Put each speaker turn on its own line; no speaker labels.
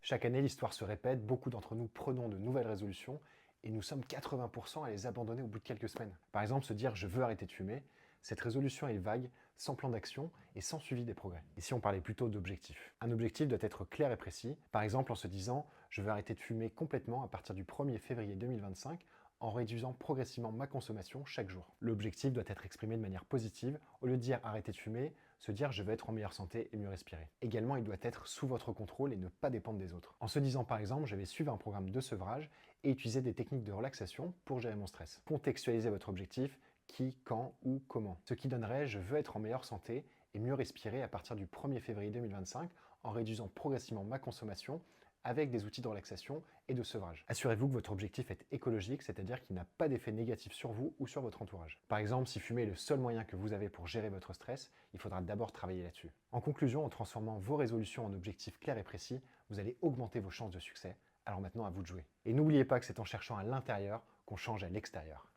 Chaque année, l'histoire se répète, beaucoup d'entre nous prenons de nouvelles résolutions et nous sommes 80% à les abandonner au bout de quelques semaines. Par exemple, se dire je veux arrêter de fumer, cette résolution est vague, sans plan d'action et sans suivi des progrès. Et si on parlait plutôt d'objectifs? Un objectif doit être clair et précis, par exemple en se disant je veux arrêter de fumer complètement à partir du 1er février 2025 en réduisant progressivement ma consommation chaque jour. L'objectif doit être exprimé de manière positive, au lieu de dire arrêter de fumer, se dire je veux être en meilleure santé et mieux respirer. Également, il doit être sous votre contrôle et ne pas dépendre des autres. En se disant par exemple je vais suivre un programme de sevrage et utiliser des techniques de relaxation pour gérer mon stress. Contextualisez votre objectif, qui, quand, où, comment. Ce qui donnerait je veux être en meilleure santé et mieux respirer à partir du 1er février 2025 en réduisant progressivement ma consommation avec des outils de relaxation et de sevrage. Assurez-vous que votre objectif est écologique, c'est-à-dire qu'il n'a pas d'effet négatif sur vous ou sur votre entourage. Par exemple, si fumer est le seul moyen que vous avez pour gérer votre stress, il faudra d'abord travailler là-dessus. En conclusion, en transformant vos résolutions en objectifs clairs et précis, vous allez augmenter vos chances de succès. Alors maintenant, à vous de jouer. Et n'oubliez pas que c'est en cherchant à l'intérieur qu'on change à l'extérieur.